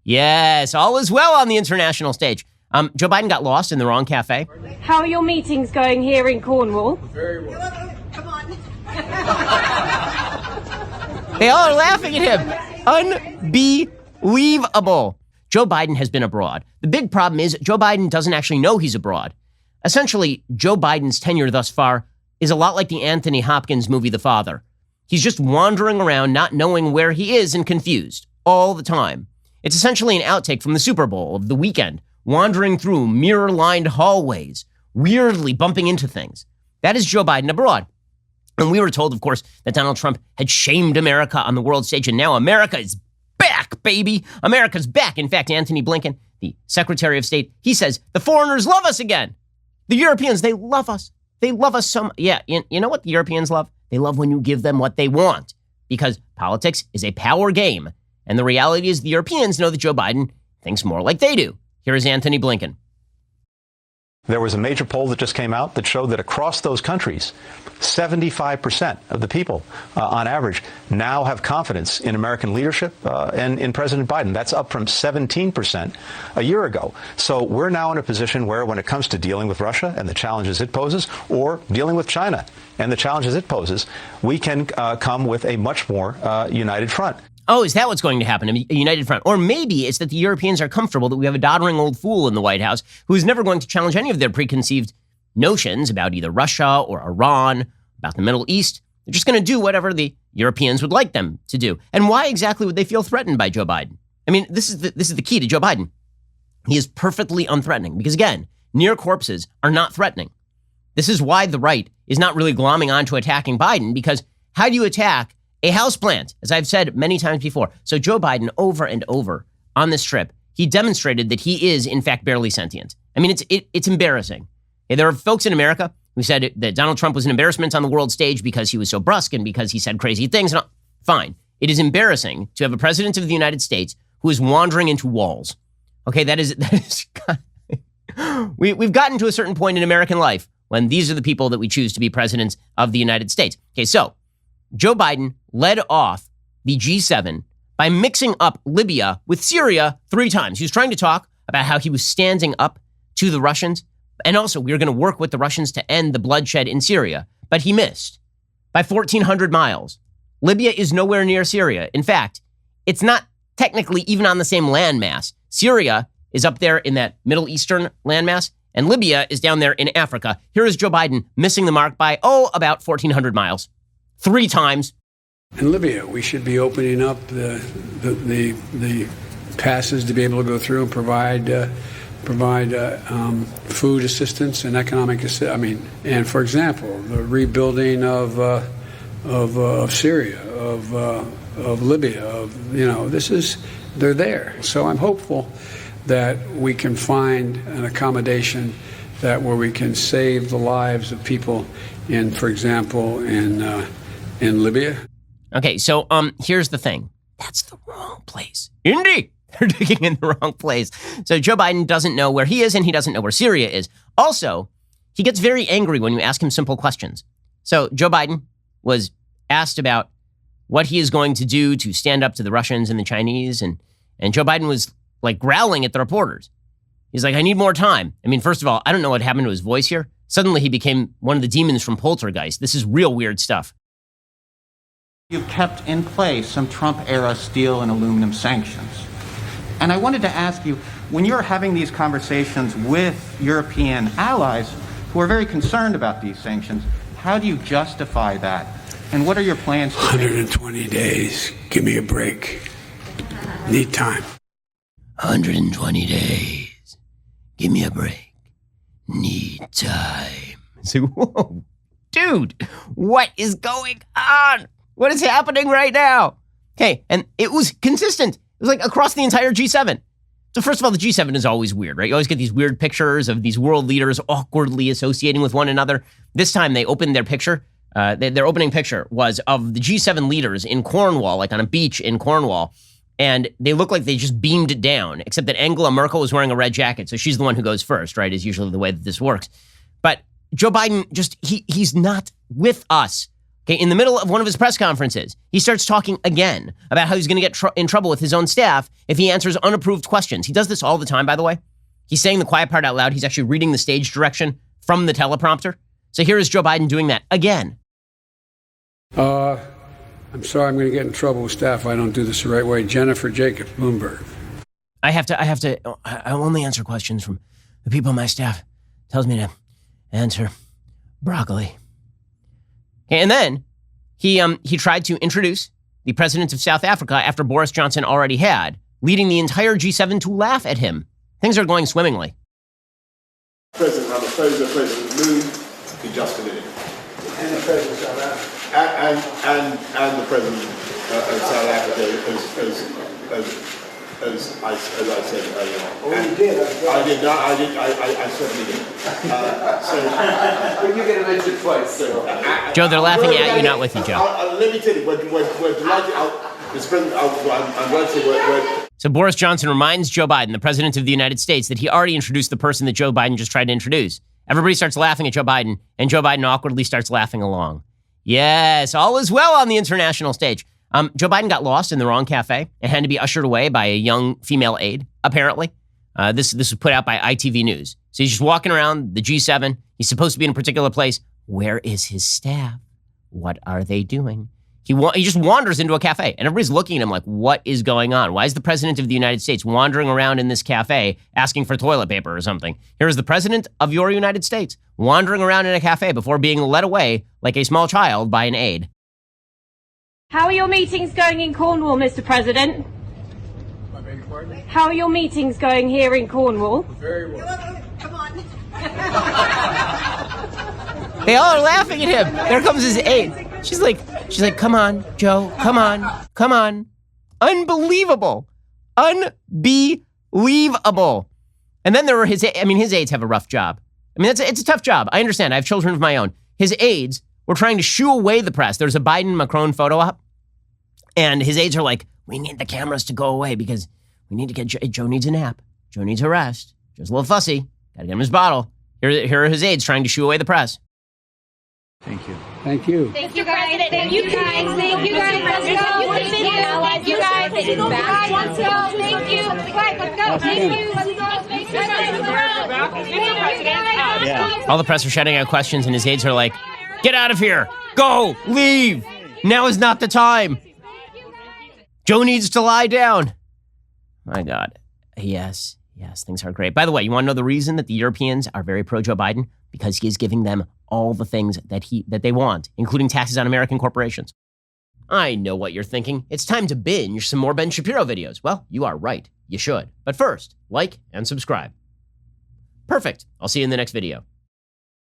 Yes, all is well on the international stage. Joe Biden got lost in the wrong cafe. How are your meetings going here in Cornwall? Very well. Come on. They all are laughing at him. Unbelievable. Joe Biden has been abroad. The big problem is Joe Biden doesn't actually know he's abroad. Essentially, Joe Biden's tenure thus far is a lot like the Anthony Hopkins movie, The Father. He's just wandering around, not knowing where he is and confused all the time. It's essentially an outtake from the Super Bowl of The Weekend, wandering through mirror-lined hallways, weirdly bumping into things. That is Joe Biden abroad. And we were told, of course, that Donald Trump had shamed America on the world stage, and now America is back, baby. America's back. In fact, Anthony Blinken, the Secretary of State, he says, the foreigners love us again. The Europeans, they love us. They love us so much. Yeah, you know what the Europeans love? They love when you give them what they want, because politics is a power game. And the reality is the Europeans know that Joe Biden thinks more like they do. Here is Anthony Blinken. There was a major poll that just came out that showed that across those countries, 75% of the people, on average, now have confidence in American leadership and in President Biden. That's up from 17% a year ago. So we're now in a position where when it comes to dealing with Russia and the challenges it poses, or dealing with China and the challenges it poses, we can come with a much more united front. Oh, is that what's going to happen? A united front? Or maybe it's that the Europeans are comfortable that we have a doddering old fool in the White House who is never going to challenge any of their preconceived notions about either Russia or Iran, about the Middle East. They're just going to do whatever the Europeans would like them to do. And why exactly would they feel threatened by Joe Biden? I mean, this is the key to Joe Biden. He is perfectly unthreatening because, again, near corpses are not threatening. This is why the right is not really glomming onto attacking Biden, because how do you attack a houseplant, as I've said many times before? So Joe Biden, over and over on this trip, he demonstrated that he is, in fact, barely sentient. I mean, it's embarrassing. There are folks in America who said that Donald Trump was an embarrassment on the world stage because he was so brusque and because he said crazy things. And fine. It is embarrassing to have a president of the United States who is wandering into walls. Okay, that is we've gotten to a certain point in American life when these are the people that we choose to be presidents of the United States. Okay, so Joe Biden led off the G7 by mixing up Libya with Syria 3 times. He was trying to talk about how he was standing up to the Russians, and also we were going to work with the Russians to end the bloodshed in Syria. But he missed by 1,400 miles. Libya is nowhere near Syria. In fact, it's not technically even on the same landmass. Syria is up there in that Middle Eastern landmass, and Libya is down there in Africa. Here is Joe Biden missing the mark by, about 1,400 miles. 3 times. In Libya, we should be opening up the passes to be able to go through and provide food assistance and economic assistance. And for example, the rebuilding of Syria, of Libya, they're there. So I'm hopeful that we can find an accommodation where we can save the lives of people for example, in Libya. Okay, so here's the thing. That's the wrong place. Indy! They're digging in the wrong place. So Joe Biden doesn't know where he is, and he doesn't know where Syria is. Also, he gets very angry when you ask him simple questions. So Joe Biden was asked about what he is going to do to stand up to the Russians and the Chinese, and Joe Biden was like growling at the reporters. He's like, I need more time. I mean, first of all, I don't know what happened to his voice here. Suddenly he became one of the demons from Poltergeist. This is real weird stuff. You've kept in place some Trump-era steel and aluminum sanctions. And I wanted to ask you, when you're having these conversations with European allies who are very concerned about these sanctions, how do you justify that? And what are your plans? 120 days. Give me a break. Need time. 120 days. Give me a break. Need time. So, whoa, dude, what is going on? What is happening right now? Okay, and it was consistent. It was like across the entire G7. So first of all, the G7 is always weird, right? You always get these weird pictures of these world leaders awkwardly associating with one another. This time they opened their picture. Their opening picture was of the G7 leaders in Cornwall, like on a beach in Cornwall. And they look like they just beamed it down, except that Angela Merkel was wearing a red jacket. So she's the one who goes first, right? Is usually the way that this works. But Joe Biden he's not with us Okay, in the middle of one of his press conferences, he starts talking again about how he's going to get in trouble with his own staff if he answers unapproved questions. He does this all the time, by the way. He's saying the quiet part out loud. He's actually reading the stage direction from the teleprompter. So here is Joe Biden doing that again. I'm sorry, I'm going to get in trouble with staff if I don't do this the right way. Jennifer Jacobs, Bloomberg. I only answer questions from the people on my staff. Tells me to answer broccoli. And then he tried to introduce the president of South Africa after Boris Johnson already had, leading the entire G7 to laugh at him. Things are going swimmingly. President Ramaphosa, President Moon, in just a minute. And the president of South Africa. And the president of South Africa, as I said earlier on. Oh, you did? I certainly did. But you get mentioned twice. Joe, they're laughing at you, not with you, Joe. Let me tell you, we're delighted. Mr. President, I'm going to say So Boris Johnson reminds Joe Biden, the president of the United States, that he already introduced the person that Joe Biden just tried to introduce. Everybody starts laughing at Joe Biden, and Joe Biden awkwardly starts laughing along. Yes, all is well on the international stage. Joe Biden got lost in the wrong cafe and had to be ushered away by a young female aide, apparently. This was put out by ITV News. So he's just walking around the G7. He's supposed to be in a particular place. Where is his staff? What are they doing? He just wanders into a cafe, and everybody's looking at him like, what is going on? Why is the president of the United States wandering around in this cafe asking for toilet paper or something? Here is the president of your United States wandering around in a cafe before being led away like a small child by an aide. How are your meetings going in Cornwall, Mr. President? I beg your pardon? How are your meetings going here in Cornwall? Very well. Come on. They all are laughing at him. There comes his aide. She's like, come on, Joe, come on. Unbelievable. Unbelievable. And then there were his aides have a rough job. It's a tough job. I understand. I have children of my own. His aides were trying to shoo away the press. There's a Biden-Macron photo op. And his aides are like, we need the cameras to go away because we need to get Joe needs a nap. Joe needs a rest. Joe's a little fussy. Gotta get him his bottle. Here are his aides trying to shoo away the press. Thank you. Thank you. Thank you guys. Thank you guys. Thank you guys. Let's go. Thank you guys. Let's go. Let's go. Thank you. Guys, let's go. Thank you. Let's go. Yeah. All the press are shouting out questions, and his aides are like, get out of here. Go. Leave. Now is not the time. Joe needs to lie down. My God. Yes, things are great. By the way, you want to know the reason that the Europeans are very pro-Joe Biden? Because he is giving them all the things that they want, including taxes on American corporations. I know what you're thinking. It's time to binge some more Ben Shapiro videos. Well, you are right. You should. But first, like and subscribe. Perfect. I'll see you in the next video.